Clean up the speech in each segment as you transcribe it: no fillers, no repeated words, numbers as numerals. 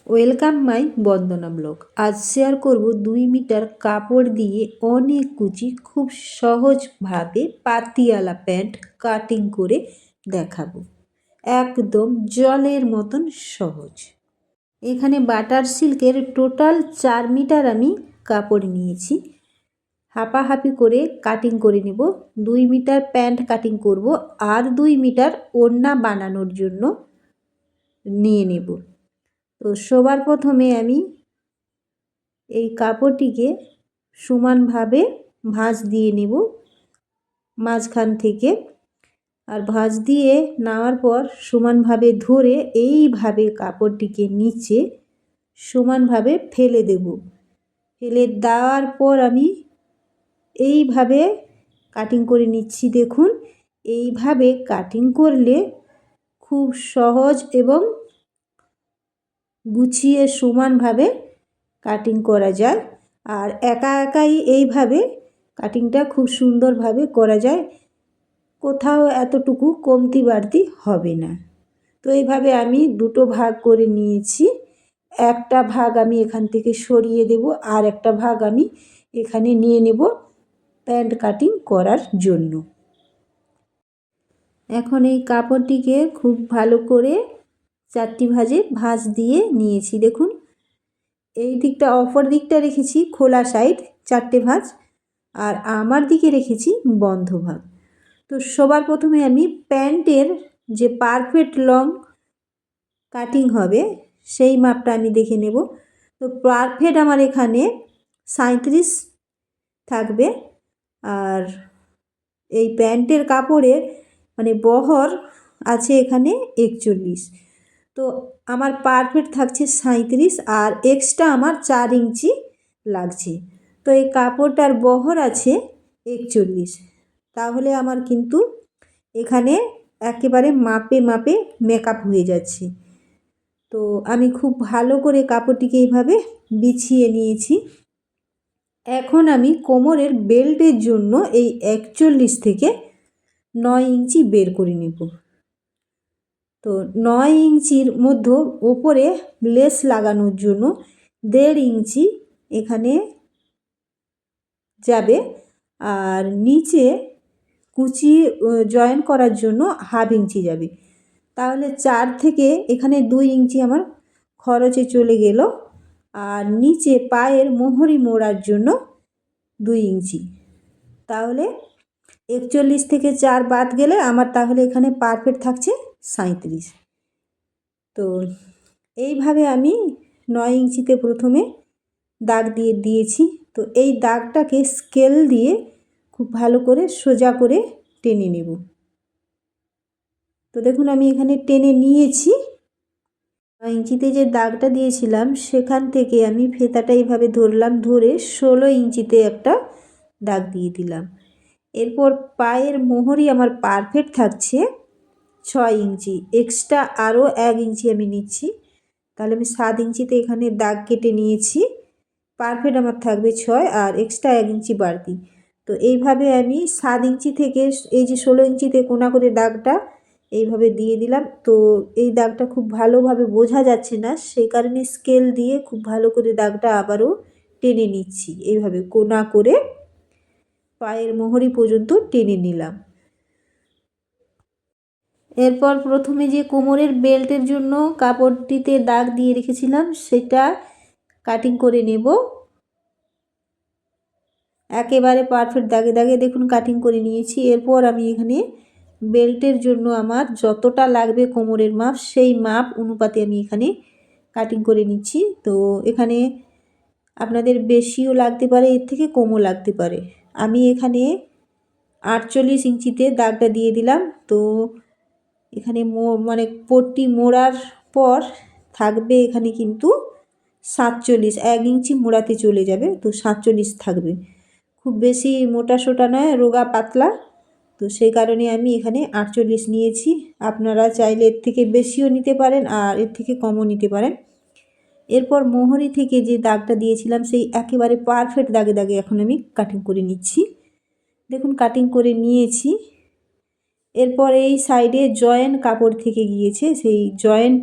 Welcome my Bandana blog. আজ share করব 2 metre কাপড় দিয়ে অনেক কুচি খুব সহজভাবে পাতিয়ালা প্যান্ট কাটিং করে দেখাবো। একদম জলের মতন সহজ। এখানে বাটার সিল্কের টোটাল 4 মিটার আমি কাপড় নিয়েছি। হাঁপাহাঁপি করে কাটিং করে নেব। 2 মিটার প্যান্ট কাটিং করব আর 2 মিটার ওড়না বানানোর জন্য নিয়ে নেব। তো সবার প্রথমে আমি এই কাপড়টিকে সমানভাবে ভাঁজ দিয়ে নেব মাঝখান থেকে। আর ভাঁজ দিয়ে নেওয়ার পর সমানভাবে ধরে এইভাবে কাপড়টিকে নিচে সমানভাবে ফেলে দেব। ফেলে দেওয়ার পর আমি এইভাবে কাটিং করে নিচ্ছি। দেখুন, এইভাবে কাটিং করলে খুব সহজ এবং গুছিয়ে সমানভাবে কাটিং করা যায়। আর একা একাই এইভাবে কাটিংটা খুব সুন্দরভাবে করা যায়, কোথাও এতটুকু কমতি বাড়তি হবে না। তো এইভাবে আমি দুটো ভাগ করে নিয়েছি। একটা ভাগ আমি এখান থেকে সরিয়ে দেব, আর একটা ভাগ আমি এখানে নিয়ে নেব প্যান্ট কাটিং করার জন্য। এখন এই কাপড়টিকে খুব ভালো করে 4টি ভাঁজে ভাঁজ দিয়ে নিয়েছি। দেখুন, এই দিকটা অপর দিকটা রেখেছি খোলা সাইড 4টে ভাঁজ, আর আমার দিকে রেখেছি বন্ধ ভাগ। তো সবার প্রথমে আমি প্যান্টের যে পারফেক্ট লং কাটিং হবে সেই মাপটা আমি দেখে নেব। তো পারফেক্ট আমার এখানে 37 থাকবে। আর এই প্যান্টের কাপড়ের মানে বহর আছে এখানে 41। তো আমার পারফেক্ট থাকছে 37, আর এক্সট্রা আমার 4 ইঞ্চি লাগছে। তো এই কাপড়টার বহর আছে 41। তাহলে আমার কিন্তু এখানে একেবারে মাপে মাপে মেকআপ হয়ে যাচ্ছে। তো আমি খুব ভালো করে কাপড়টিকে এইভাবে বিছিয়ে নিয়েছি। এখন আমি কোমরের বেল্টের জন্য এই 41 থেকে 9 ইঞ্চি বের করে নেব। তো 9 ইঞ্চির মধ্যে ওপরে লেস লাগানোর জন্য 1.5 ইঞ্চি এখানে যাবে, আর নিচে কুচি জয়েন করার জন্য 1/2 ইঞ্চি যাবে। তাহলে 4 থেকে এখানে 2 ইঞ্চি আমার খরচে চলে গেল। আর নিচে পায়ের মোহরি মোড়ার জন্য 2 ইঞ্চি। তাহলে 41 থেকে 4 বাদ গেলে আমার তাহলে এখানে পারফেক্ট থাকছে 37। তো এইভাবে আমি 9 ইঞ্চিতে প্রথমে দাগ দিয়ে দিয়েছি। তো এই দাগটাকে স্কেল দিয়ে খুব ভালো করে সোজা করে টেনে নেব। তো দেখুন, আমি এখানে টেনে নিয়েছি। 9 ইঞ্চিতে যে দাগটা দিয়েছিলাম সেখান থেকে আমি ফেতাটা এইভাবে ধরলাম, ধরে 16 ইঞ্চিতে একটা দাগ দিয়ে দিলাম। এরপর পায়ের মোহরি আমার পারফেক্ট থাকছে 6 ইঞ্চি। এক্সট্রা আরও 1 ইঞ্চি আমি নিচ্ছি। তাহলে আমি 7 ইঞ্চিতে এখানে দাগ কেটে নিয়েছি। পারফেক্ট আমার থাকবে 6, আর এক্সট্রা 1 ইঞ্চি বাড়তি। তো এইভাবে আমি 7 ইঞ্চি থেকে এই যে 16 ইঞ্চিতে কোনা করে দাগটা এইভাবে দিয়ে দিলাম। তো এই দাগটা খুব ভালোভাবে বোঝা যাচ্ছে না, সেই কারণে স্কেল দিয়ে খুব ভালো করে দাগটা আবারও টেনে নিচ্ছি। এইভাবে কোনা করে পায়ের মোহরি পর্যন্ত টেনে নিলাম। এরপর প্রথমে যে কোমরের বেল্টের জন্য কাপড়টিতে দাগ দিয়ে রেখেছিলাম সেটা কাটিং করে নেব। একেবারে পারফেক্ট দাগে দাগে দেখুন কাটিং করে নিয়েছি। এরপর আমি এখানে বেল্টের জন্য আমার যতটা লাগবে কোমরের মাপ সেই মাপ অনুপাতে আমি এখানে কাটিং করে নিচ্ছি। তো এখানে আপনাদের বেশিও লাগতে পারে, এর থেকে কমও লাগতে পারে। আমি এখানে 48 ইঞ্চিতে দাগটা দিয়ে দিলাম। তো এখানে মানে পট্টি মোড়ার পর থাকবে এখানে কিন্তু 47, 1 ইঞ্চি মোড়াতে চলে যাবে। তো 47 থাকবে, খুব বেশি মোটা সোটা নয়, রোগা পাতলা। তো সেই কারণে আমি এখানে 48 নিয়েছি। আপনারা চাইলে এর থেকে বেশিও নিতে পারেন, আর এর থেকে কমও নিতে পারেন। এরপর মোহরি থেকে যে দাগটা দিয়েছিলাম সেই একেবারে পারফেক্ট দাগে দাগে এখন আমি কাটিং করে নিচ্ছি। দেখুন কাটিং করে নিয়েছি। এরপর এই সাইডে জয়েন্ট কাপড় থেকে গিয়েছে, সেই জয়েন্ট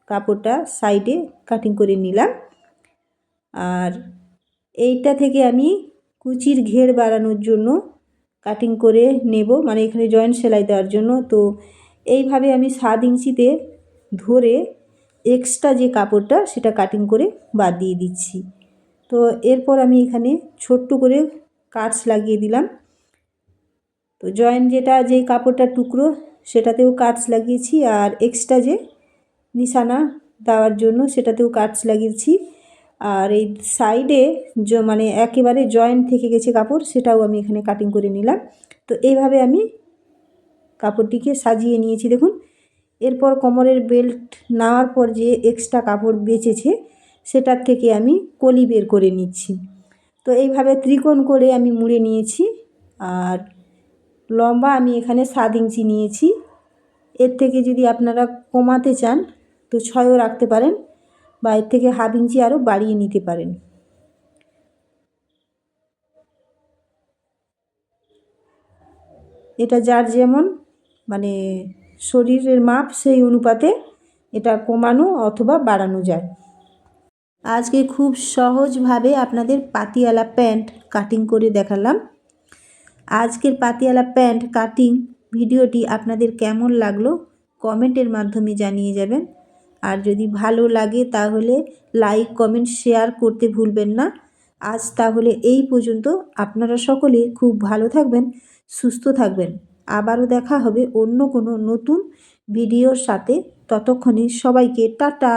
কাপড়টা সাইডে কাটিং করে নিলাম। আর এইটা থেকে আমি কুচির ঘের বাড়ানোর জন্য কাটিং করে নেব, মানে এখানে জয়েন্ট সেলাই দেওয়ার জন্য। তো এইভাবে আমি 7 ইঞ্চিতে ধরে এক্সট্রা যে কাপড়টা সেটা কাটিং করে বাদ দিয়ে দিচ্ছি। তো এরপর আমি এখানে ছোট্ট করে কাটস লাগিয়ে দিলাম। তো জয়েন্ট যেই কাপড়টা টুকরো সেটাতেও কাটস লাগিয়েছি, আর এক্সট্রা যে নিশানা দেওয়ার জন্য সেটাতেও কাটস লাগিয়েছি। আর এই সাইডে মানে একেবারে জয়েন্ট থেকে গেছে কাপড়, সেটাও আমি এখানে কাটিং করে নিলাম। তো এইভাবে আমি কাপড়টিকে সাজিয়ে নিয়েছি দেখুন। এরপর কোমরের বেল্ট নেওয়ার পর যে এক্সট্রা কাপড় বেঁচেছে সেটার থেকে আমি কলি বের করে নিচ্ছি। তো এইভাবে ত্রিকোণ করে আমি মুড়ে নিয়েছি। আর লম্বা আমি এখানে 7 ইঞ্চি নিয়েছি। এর থেকে যদি আপনারা কমাতে চান তো 6ও রাখতে পারেন, বা এর থেকে হাফ ইঞ্চি আরও বাড়িয়ে নিতে পারেন। এটা যার যেমন মানে শরীরের মাপ সেই অনুপাতে এটা কমানো অথবা বাড়ানো যায়। আজকে খুব সহজভাবে আপনাদের পাতিয়ালা প্যান্ট কাটিং করে দেখালাম। আজকের পাতিয়ালা প্যান্ট কাটিং ভিডিওটি আপনাদের কেমন লাগলো কমেন্টের মাধ্যমে জানিয়ে যাবেন। আর যদি ভালো লাগে তাহলে লাইক, কমেন্ট, শেয়ার করতে ভুলবেন না। আজ তাহলে এই পর্যন্ত। আপনারা সকলে খুব ভালো থাকবেন, সুস্থ থাকবেন। আবারও দেখা হবে অন্য কোনো নতুন ভিডিওর সাথে। ততক্ষণে সবাইকে টাটা।